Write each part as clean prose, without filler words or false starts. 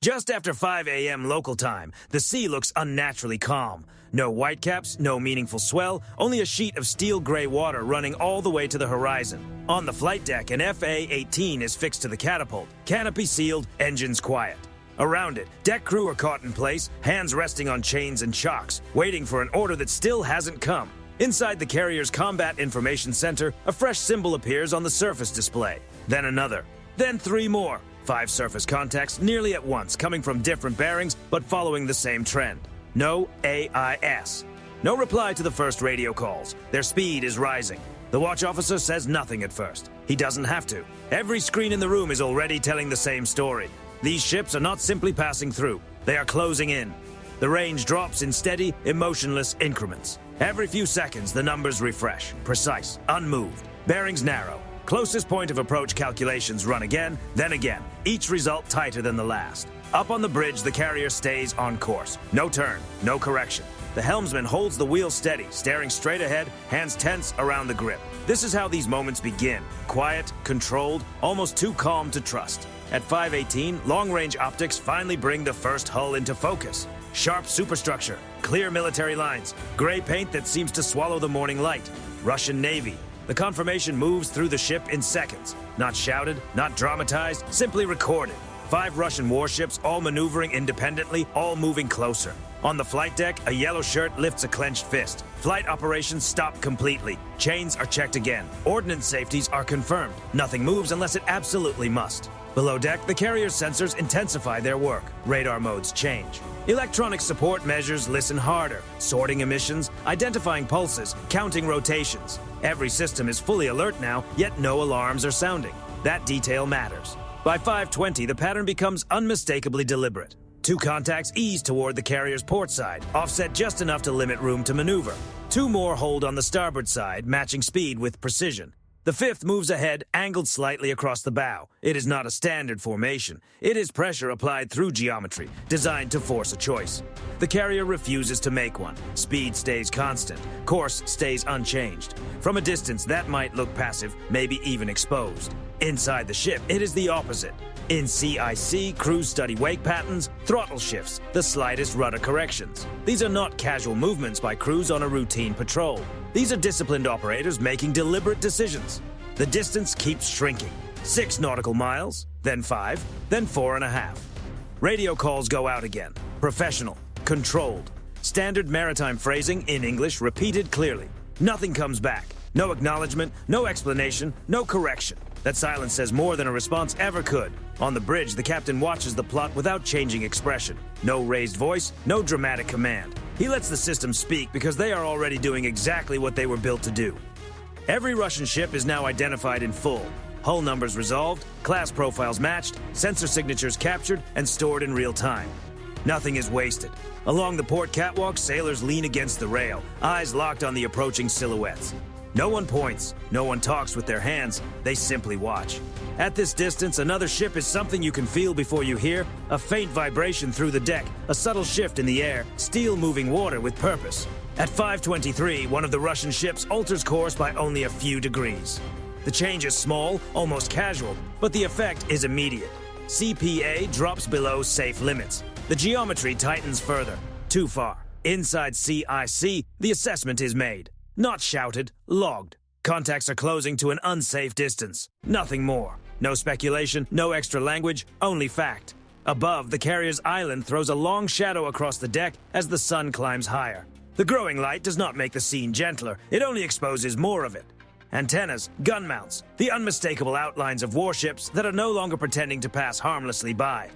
Just after 5 a.m. local time, the sea looks unnaturally calm. No whitecaps, no meaningful swell, only a sheet of steel-gray water running all the way to the horizon. On the flight deck, an FA-18 is fixed to the catapult, canopy sealed, engines quiet. Around it, deck crew are caught in place, hands resting on chains and chocks, waiting for an order that still hasn't come. Inside the carrier's Combat Information Center, a fresh symbol appears on the surface display. Then another. Then 3 more. 5 surface contacts nearly at once, coming from different bearings, but following the same trend. No AIS. No reply to the first radio calls. Their speed is rising. The watch officer says nothing at first. He doesn't have to. Every screen in the room is already telling the same story. These ships are not simply passing through. They are closing in. The range drops in steady, emotionless increments. Every few seconds, the numbers refresh. Precise, unmoved. Bearings narrow. Closest point of approach calculations run again, then again. Each result tighter than the last. Up on the bridge, the carrier stays on course. No turn, no correction. The helmsman holds the wheel steady, staring straight ahead, hands tense around the grip. This is how these moments begin. Quiet, controlled, almost too calm to trust. At 5:18, long-range optics finally bring the first hull into focus. Sharp superstructure, clear military lines, gray paint that seems to swallow the morning light. Russian Navy. The confirmation moves through the ship in seconds. Not shouted, not dramatized, simply recorded. 5 Russian warships, all maneuvering independently, all moving closer. On the flight deck, a yellow shirt lifts a clenched fist. Flight operations stop completely. Chains are checked again. Ordnance safeties are confirmed. Nothing moves unless it absolutely must. Below deck, the carrier's sensors intensify their work. Radar modes change. Electronic support measures listen harder, sorting emissions, identifying pulses, counting rotations. Every system is fully alert now, yet no alarms are sounding. That detail matters. By 5:20, the pattern becomes unmistakably deliberate. 2 contacts ease toward the carrier's port side, offset just enough to limit room to maneuver. 2 more hold on the starboard side, matching speed with precision. The 5th moves ahead, angled slightly across the bow. It is not a standard formation. It is pressure applied through geometry, designed to force a choice. The carrier refuses to make one. Speed stays constant. Course stays unchanged. From a distance, that might look passive, maybe even exposed. Inside the ship, it is the opposite. In CIC, crews study wake patterns, throttle shifts, the slightest rudder corrections. These are not casual movements by crews on a routine patrol. These are disciplined operators making deliberate decisions. The distance keeps shrinking. 6 nautical miles, then 5, then 4.5. Radio calls go out again. Professional, controlled. Standard maritime phrasing in English repeated clearly. Nothing comes back. No acknowledgement, no explanation, no correction. That silence says more than a response ever could. On the bridge, the captain watches the plot without changing expression. No raised voice, no dramatic command. He lets the system speak because they are already doing exactly what they were built to do. Every Russian ship is now identified in full. Hull numbers resolved, class profiles matched, sensor signatures captured and stored in real time. Nothing is wasted. Along the port catwalk, sailors lean against the rail, eyes locked on the approaching silhouettes. No one points, no one talks with their hands, they simply watch. At this distance, another ship is something you can feel before you hear, a faint vibration through the deck, a subtle shift in the air, steel moving water with purpose. At 5:23, one of the Russian ships alters course by only a few degrees. The change is small, almost casual, but the effect is immediate. CPA drops below safe limits. The geometry tightens further, too far. Inside CIC, the assessment is made. Not shouted, logged. Contacts are closing to an unsafe distance. Nothing more. No speculation, no extra language, only fact. Above, the carrier's island throws a long shadow across the deck as the sun climbs higher. The growing light does not make the scene gentler, it only exposes more of it. Antennas, gun mounts, the unmistakable outlines of warships that are no longer pretending to pass harmlessly by.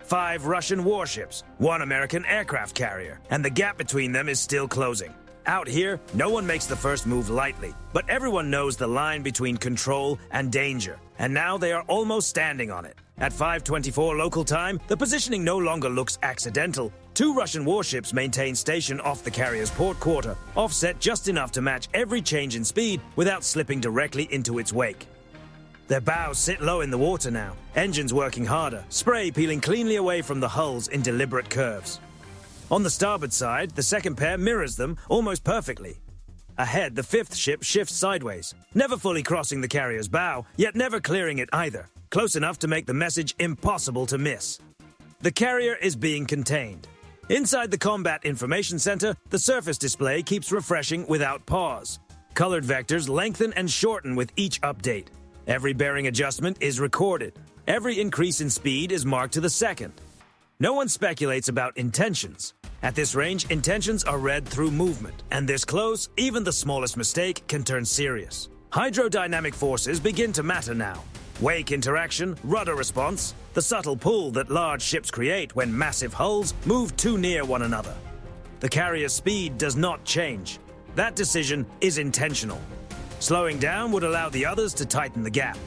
5 Russian warships, 1 American aircraft carrier, and the gap between them is still closing. Out here, no one makes the first move lightly, but everyone knows the line between control and danger, and now they are almost standing on it. At 5:24 local time, the positioning no longer looks accidental. 2 Russian warships maintain station off the carrier's port quarter, offset just enough to match every change in speed without slipping directly into its wake. Their bows sit low in the water now, engines working harder, spray peeling cleanly away from the hulls in deliberate curves. On the starboard side, the second pair mirrors them almost perfectly. Ahead, the 5th ship shifts sideways, never fully crossing the carrier's bow, yet never clearing it either, close enough to make the message impossible to miss. the carrier is being contained. Inside the Combat Information Center, the surface display keeps refreshing without pause. Colored vectors lengthen and shorten with each update. Every bearing adjustment is recorded. Every increase in speed is marked to the second. No one speculates about intentions. At this range, intentions are read through movement, and this close, even the smallest mistake can turn serious. Hydrodynamic forces begin to matter now. Wake interaction, rudder response, the subtle pull that large ships create when massive hulls move too near one another. The carrier's speed does not change. That decision is intentional. Slowing down would allow the others to tighten the gap.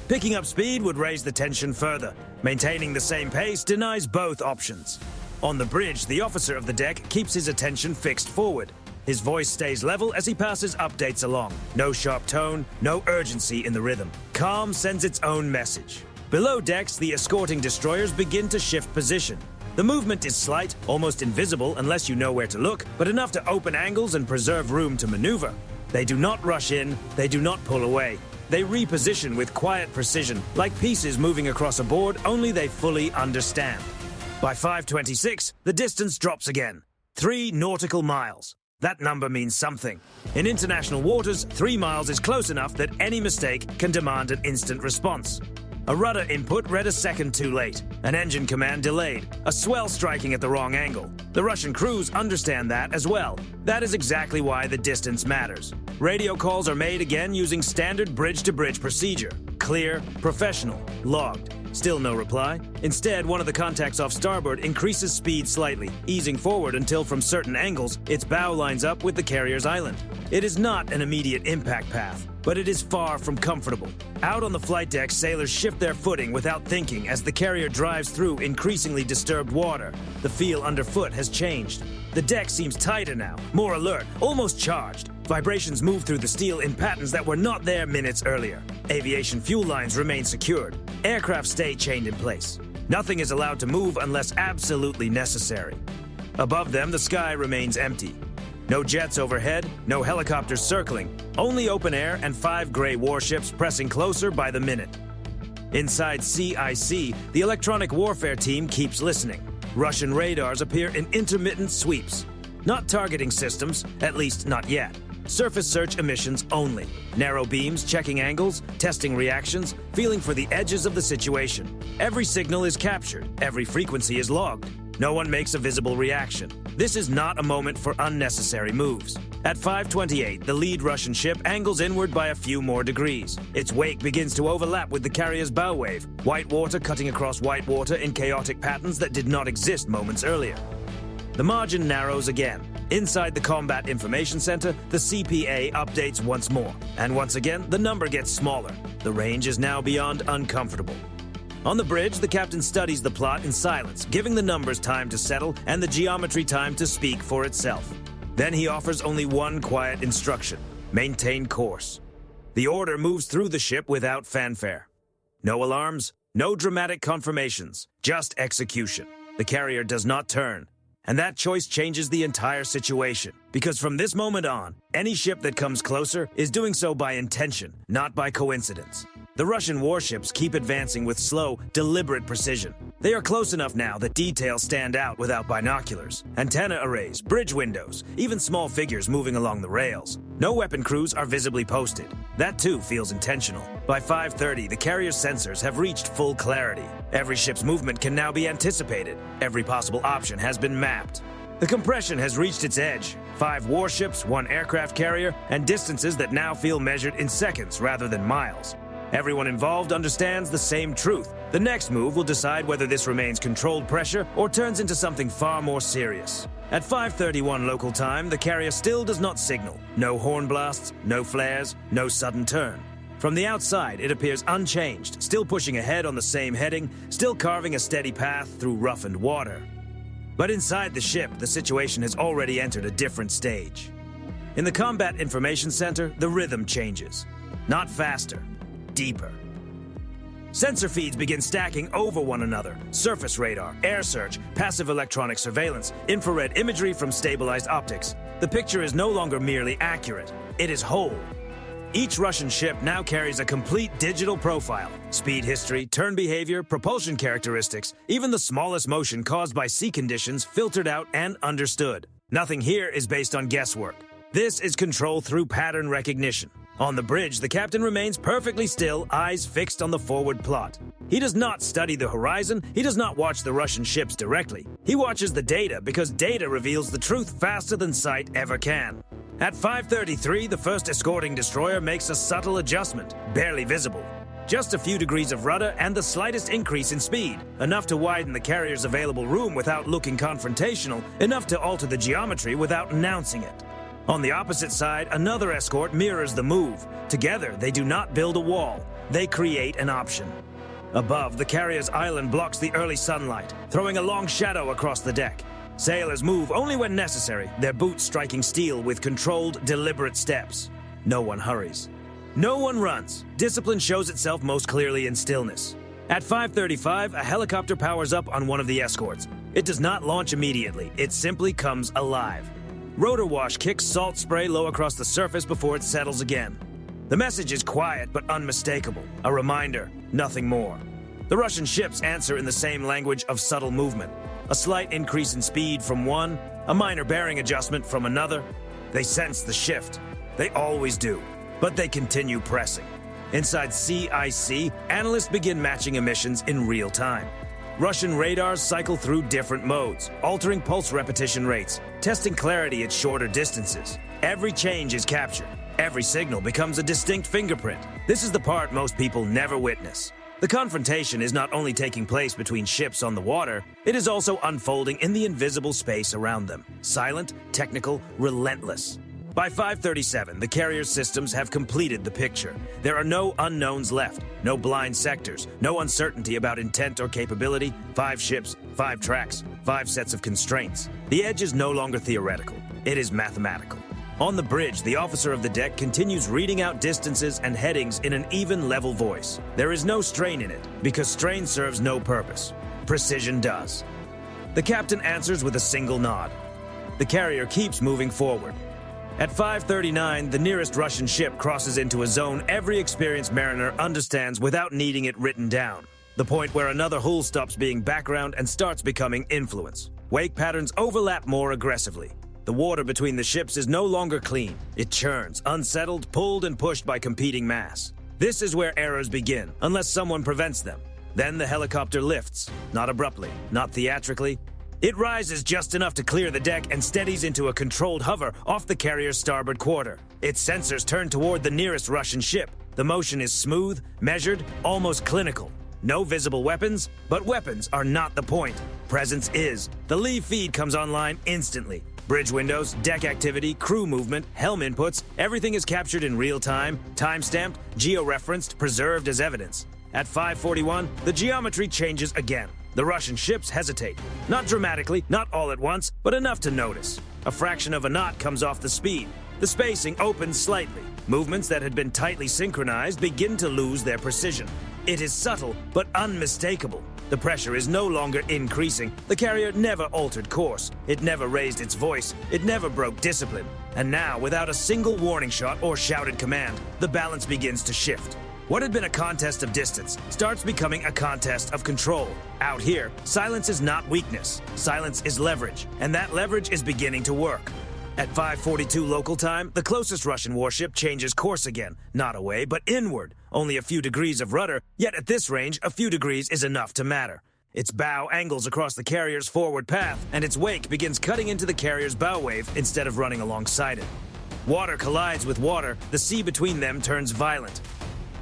Picking up speed would raise the tension further. Maintaining the same pace denies both options. On the bridge, the officer of the deck keeps his attention fixed forward. His voice stays level as he passes updates along. No sharp tone, no urgency in the rhythm. Calm sends its own message. Below decks, the escorting destroyers begin to shift position. The movement is slight, almost invisible unless you know where to look, but enough to open angles and preserve room to maneuver. They do not rush in, they do not pull away. They reposition with quiet precision, like pieces moving across a board only they fully understand. By 5:26, the distance drops again. 3 nautical miles. That number means something. In international waters, 3 miles is close enough that any mistake can demand an instant response. A rudder input read a second too late. An engine command delayed. A swell striking at the wrong angle. The Russian crews understand that as well. That is exactly why the distance matters. Radio calls are made again using standard bridge-to-bridge procedure. Clear, professional, logged. Still no reply. Instead, one of the contacts off starboard increases speed slightly, easing forward until from certain angles, its bow lines up with the carrier's island. It is not an immediate impact path, but it is far from comfortable. Out on the flight deck, sailors shift their footing without thinking as the carrier drives through increasingly disturbed water. The feel underfoot has changed. The deck seems tighter now, more alert, almost charged. Vibrations move through the steel in patterns that were not there minutes earlier. Aviation fuel lines remain secured. Aircraft stay chained in place. Nothing is allowed to move unless absolutely necessary. Above them, the sky remains empty. No jets overhead, no helicopters circling, only open air and 5 gray warships pressing closer by the minute. Inside CIC, the electronic warfare team keeps listening. Russian radars appear in intermittent sweeps. Not targeting systems, at least not yet. Surface search emissions only. Narrow beams checking angles, testing reactions, feeling for the edges of the situation. Every signal is captured, every frequency is logged. No one makes a visible reaction. This is not a moment for unnecessary moves. At 5:28, the lead Russian ship angles inward by a few more degrees. Its wake begins to overlap with the carrier's bow wave, white water cutting across white water in chaotic patterns that did not exist moments earlier. The margin narrows again. Inside the Combat Information Center, the CPA updates once more. And once again, the number gets smaller. The range is now beyond uncomfortable. On the bridge, the captain studies the plot in silence, giving the numbers time to settle and the geometry time to speak for itself. Then he offers only one quiet instruction: maintain course. The order moves through the ship without fanfare. No alarms, no dramatic confirmations, just execution. The carrier does not turn. And that choice changes the entire situation. Because from this moment on, any ship that comes closer is doing so by intention, not by coincidence. The Russian warships keep advancing with slow, deliberate precision. They are close enough now that details stand out without binoculars. Antenna arrays, bridge windows, even small figures moving along the rails. No weapon crews are visibly posted. That too feels intentional. By 5:30, the carrier's sensors have reached full clarity. Every ship's movement can now be anticipated. Every possible option has been mapped. The compression has reached its edge. 5 warships, 1 aircraft carrier, and distances that now feel measured in seconds rather than miles. Everyone involved understands the same truth. The next move will decide whether this remains controlled pressure or turns into something far more serious. At 5:31 local time, the carrier still does not signal. No horn blasts, no flares, no sudden turn. From the outside, it appears unchanged, still pushing ahead on the same heading, still carving a steady path through roughened water. But inside the ship, the situation has already entered a different stage. In the Combat Information Center, the rhythm changes. Not faster, deeper. Sensor feeds begin stacking over one another. Surface radar, air search, passive electronic surveillance, infrared imagery from stabilized optics. The picture is no longer merely accurate. It is whole. each Russian ship now carries a complete digital profile. Speed history, turn behavior, propulsion characteristics, even the smallest motion caused by sea conditions filtered out and understood. Nothing here is based on guesswork. This is control through pattern recognition. On the bridge, the captain remains perfectly still, eyes fixed on the forward plot. He does not study the horizon, he does not watch the Russian ships directly. He watches the data because data reveals the truth faster than sight ever can. At 5:33, the first escorting destroyer makes a subtle adjustment, barely visible. Just a few degrees of rudder and the slightest increase in speed, enough to widen the carrier's available room without looking confrontational, enough to alter the geometry without announcing it. On the opposite side, another escort mirrors the move. Together, they do not build a wall, they create an option. Above, the carrier's island blocks the early sunlight, throwing a long shadow across the deck. Sailors move only when necessary, their boots striking steel with controlled, deliberate steps. No one hurries. No one runs. Discipline shows itself most clearly in stillness. At 5:35, a helicopter powers up on one of the escorts. It does not launch immediately, it simply comes alive. Rotor wash kicks salt spray low across the surface before it settles again. The message is quiet but unmistakable, a reminder, nothing more. The Russian ships answer in the same language of subtle movement. A slight increase in speed from one, a minor bearing adjustment from another. They sense the shift. They always do, but they continue pressing. Inside CIC, analysts begin matching emissions in real time. Russian radars cycle through different modes, altering pulse repetition rates, testing clarity at shorter distances. Every change is captured. Every signal becomes a distinct fingerprint. This is the part most people never witness. The confrontation is not only taking place between ships on the water, it is also unfolding in the invisible space around them. Silent, technical, relentless. By 5:37, the carrier's systems have completed the picture. There are no unknowns left, no blind sectors, no uncertainty about intent or capability. 5 ships, 5 tracks, 5 sets of constraints. The edge is no longer theoretical, it is mathematical. On the bridge, the officer of the deck continues reading out distances and headings in an even, level voice. There is no strain in it, because strain serves no purpose. Precision does. The captain answers with a single nod. The carrier keeps moving forward. At 5:39, the nearest Russian ship crosses into a zone every experienced mariner understands without needing it written down. The point where another hull stops being background and starts becoming influence. Wake patterns overlap more aggressively. The water between the ships is no longer clean. It churns, unsettled, pulled and pushed by competing mass. This is where errors begin, unless someone prevents them. Then the helicopter lifts, not abruptly, not theatrically. It rises just enough to clear the deck and steadies into a controlled hover off the carrier's starboard quarter. Its sensors turn toward the nearest Russian ship. The motion is smooth, measured, almost clinical. No visible weapons, but weapons are not the point. Presence is. The lee feed comes online instantly. Bridge windows, deck activity, crew movement, helm inputs, everything is captured in real time, time-stamped, geo-referenced, preserved as evidence. At 5:41, the geometry changes again. The Russian ships hesitate. Not dramatically, not all at once, but enough to notice. A fraction of a knot comes off the speed. The spacing opens slightly. Movements that had been tightly synchronized begin to lose their precision. It is subtle, but unmistakable. The pressure is no longer increasing. The carrier never altered course. It never raised its voice. It never broke discipline. And now, without a single warning shot or shouted command, the balance begins to shift. What had been a contest of distance starts becoming a contest of control. Out here, silence is not weakness. Silence is leverage, and that leverage is beginning to work. At 5:42 local time, the closest Russian warship changes course again. Not away, but inward. Only a few degrees of rudder, yet at this range, a few degrees is enough to matter. Its bow angles across the carrier's forward path, and its wake begins cutting into the carrier's bow wave instead of running alongside it. Water collides with water, the sea between them turns violent.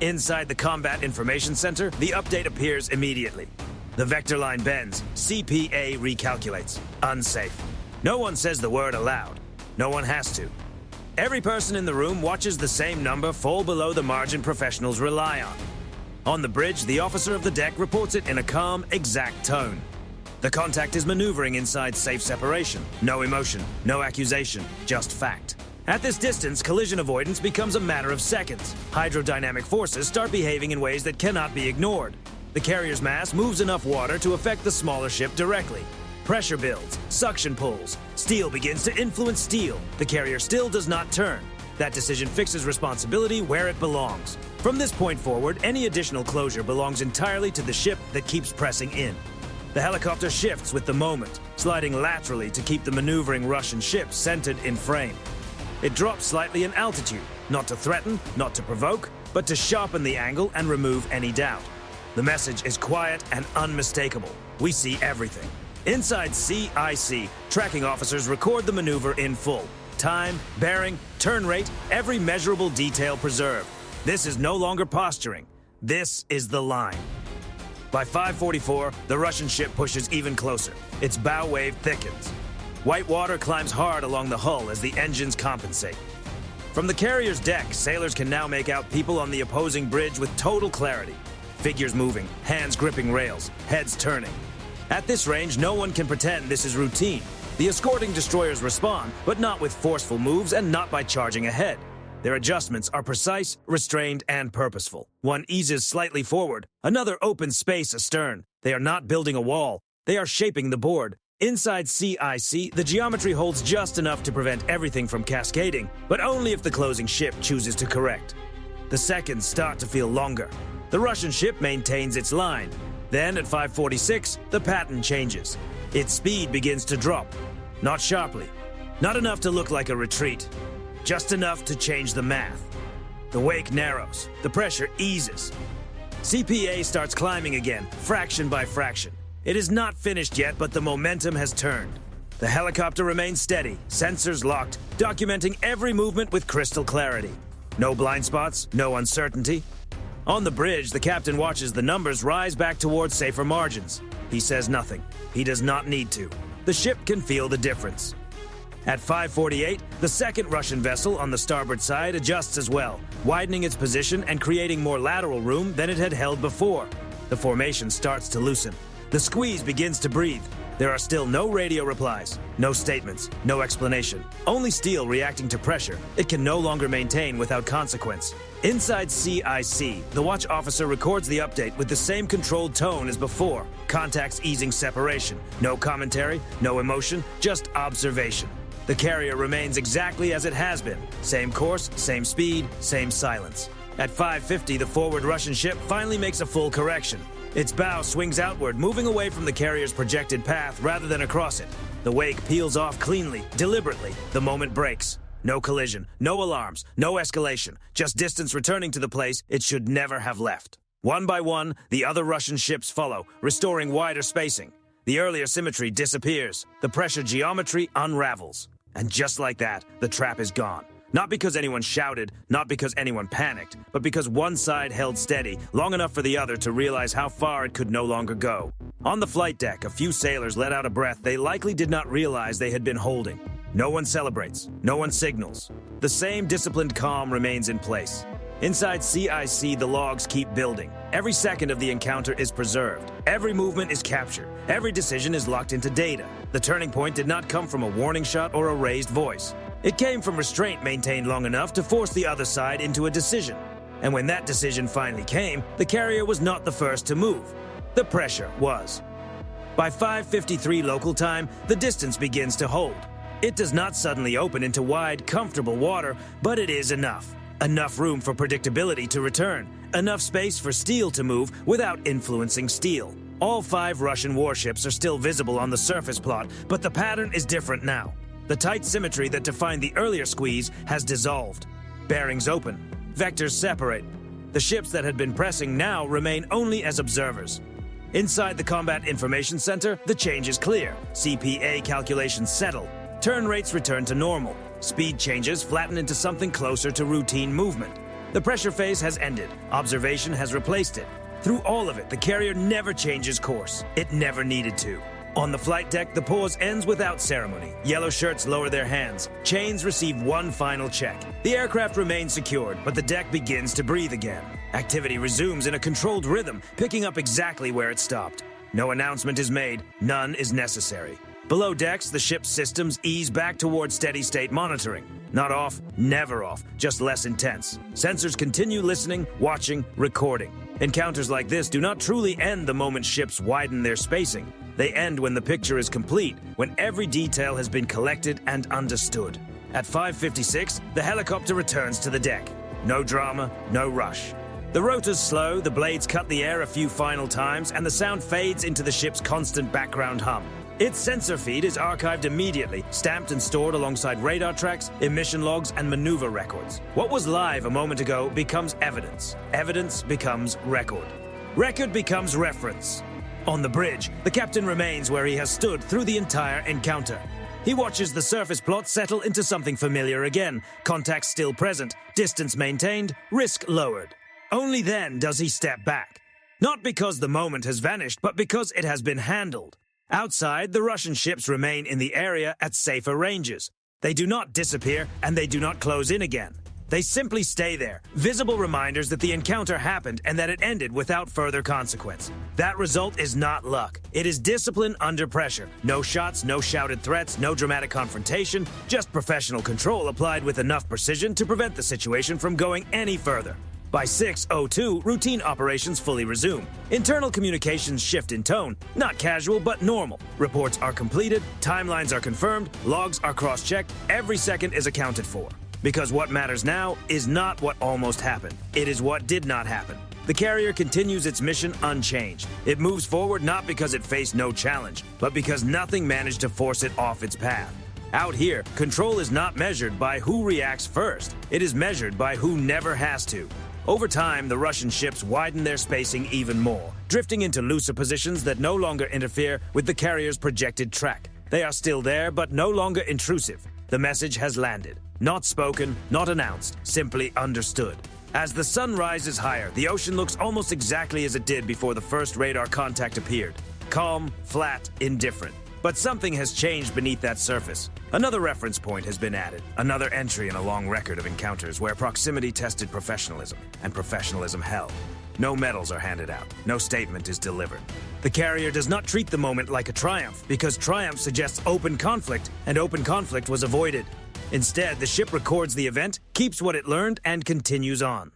Inside the Combat Information Center, the update appears immediately. The vector line bends. CPA recalculates. Unsafe. No one says the word aloud. No one has to. Every person in the room watches the same number fall below the margin professionals rely on. On the bridge, the officer of the deck reports it in a calm, exact tone. The contact is maneuvering inside safe separation. No emotion, no accusation, just fact. At this distance, collision avoidance becomes a matter of seconds. Hydrodynamic forces start behaving in ways that cannot be ignored. The carrier's mass moves enough water to affect the smaller ship directly. Pressure builds, suction pulls. Steel begins to influence steel. The carrier still does not turn. That decision fixes responsibility where it belongs. From this point forward, any additional closure belongs entirely to the ship that keeps pressing in. The helicopter shifts with the moment, sliding laterally to keep the maneuvering Russian ship centered in frame. It drops slightly in altitude, not to threaten, not to provoke, but to sharpen the angle and remove any doubt. The message is quiet and unmistakable. We see everything. Inside CIC, tracking officers record the maneuver in full. Time, bearing, turn rate, every measurable detail preserved. This is no longer posturing. This is the line. By 5:44, the Russian ship pushes even closer. Its bow wave thickens. White water climbs hard along the hull as the engines compensate. From the carrier's deck, sailors can now make out people on the opposing bridge with total clarity. Figures moving, hands gripping rails, heads turning. At this range, no one can pretend this is routine. The escorting destroyers respond, but not with forceful moves and not by charging ahead. Their adjustments are precise, restrained, and purposeful. One eases slightly forward, another opens space astern. They are not building a wall. They are shaping the board. Inside CIC, the geometry holds just enough to prevent everything from cascading, but only if the closing ship chooses to correct. The seconds start to feel longer. The Russian ship maintains its line. Then, at 5:46, the pattern changes. Its speed begins to drop. Not sharply. Not enough to look like a retreat. Just enough to change the math. The wake narrows. The pressure eases. CPA starts climbing again, fraction by fraction. It is not finished yet, but the momentum has turned. The helicopter remains steady, sensors locked, documenting every movement with crystal clarity. No blind spots, no uncertainty. On the bridge, the captain watches the numbers rise back towards safer margins. He says nothing. He does not need to. The ship can feel the difference. At 5:48, the second Russian vessel on the starboard side adjusts as well, widening its position and creating more lateral room than it had held before. The formation starts to loosen. The squeeze begins to breathe. There are still no radio replies, no statements, no explanation. Only steel reacting to pressure. It can no longer maintain without consequence. Inside CIC, the watch officer records the update with the same controlled tone as before. Contacts easing separation. No commentary, no emotion, just observation. The carrier remains exactly as it has been. Same course, same speed, same silence. At 5:50, the forward Russian ship finally makes a full correction. Its bow swings outward, moving away from the carrier's projected path rather than across it. The wake peels off cleanly, deliberately. The moment breaks. No collision, no alarms, no escalation, just distance returning to the place it should never have left. One by one, the other Russian ships follow, restoring wider spacing. The earlier symmetry disappears. The pressure geometry unravels. And just like that, the trap is gone. Not because anyone shouted, not because anyone panicked, but because one side held steady long enough for the other to realize how far it could no longer go. On the flight deck, a few sailors let out a breath they likely did not realize they had been holding. No one celebrates, no one signals. The same disciplined calm remains in place. Inside CIC, the logs keep building. Every second of the encounter is preserved. Every movement is captured. Every decision is locked into data. The turning point did not come from a warning shot or a raised voice. It came from restraint maintained long enough to force the other side into a decision. And when that decision finally came, the carrier was not the first to move. The pressure was. By 5:53 local time, the distance begins to hold. It does not suddenly open into wide, comfortable water, but it is enough. Enough room for predictability to return. Enough space for steel to move without influencing steel. All 5 Russian warships are still visible on the surface plot, but the pattern is different now. The tight symmetry that defined the earlier squeeze has dissolved. Bearings open. Vectors separate. The ships that had been pressing now remain only as observers. Inside the Combat Information Center, the change is clear. CPA calculations settle. Turn rates return to normal. Speed changes flatten into something closer to routine movement. The pressure phase has ended. Observation has replaced it. Through all of it, the carrier never changes course. It never needed to. On the flight deck, the pause ends without ceremony. Yellow shirts lower their hands. Chains receive one final check. The aircraft remains secured, but the deck begins to breathe again. Activity resumes in a controlled rhythm, picking up exactly where it stopped. No announcement is made. None is necessary. Below decks, the ship's systems ease back towards steady-state monitoring. Not off, never off, just less intense. Sensors continue listening, watching, recording. Encounters like this do not truly end the moment ships widen their spacing. They end when the picture is complete, when every detail has been collected and understood. At 5:56, the helicopter returns to the deck. No drama, no rush. The rotors slow, the blades cut the air a few final times, and the sound fades into the ship's constant background hum. Its sensor feed is archived immediately, stamped and stored alongside radar tracks, emission logs, and maneuver records. What was live a moment ago becomes evidence. Evidence becomes record. Record becomes reference. On the bridge, the captain remains where he has stood through the entire encounter. He watches the surface plot settle into something familiar again, contact still present, distance maintained, risk lowered. Only then does he step back. Not because the moment has vanished, but because it has been handled. Outside, the Russian ships remain in the area at safer ranges. They do not disappear, and they do not close in again. They simply stay there, visible reminders that the encounter happened and that it ended without further consequence. That result is not luck. It is discipline under pressure. No shots, no shouted threats, no dramatic confrontation, just professional control applied with enough precision to prevent the situation from going any further. By 6:02, routine operations fully resume. Internal communications shift in tone, not casual but normal. Reports are completed, timelines are confirmed, logs are cross-checked, every second is accounted for. Because what matters now is not what almost happened. It is what did not happen. The carrier continues its mission unchanged. It moves forward not because it faced no challenge, but because nothing managed to force it off its path. Out here, control is not measured by who reacts first. It is measured by who never has to. Over time, the Russian ships widen their spacing even more, drifting into looser positions that no longer interfere with the carrier's projected track. They are still there, but no longer intrusive. The message has landed. Not spoken, not announced, simply understood. As the sun rises higher, the ocean looks almost exactly as it did before the first radar contact appeared. Calm, flat, indifferent. But something has changed beneath that surface. Another reference point has been added, another entry in a long record of encounters where proximity tested professionalism, and professionalism held. No medals are handed out, no statement is delivered. The carrier does not treat the moment like a triumph, because triumph suggests open conflict, and open conflict was avoided. Instead, the ship records the event, keeps what it learned, and continues on.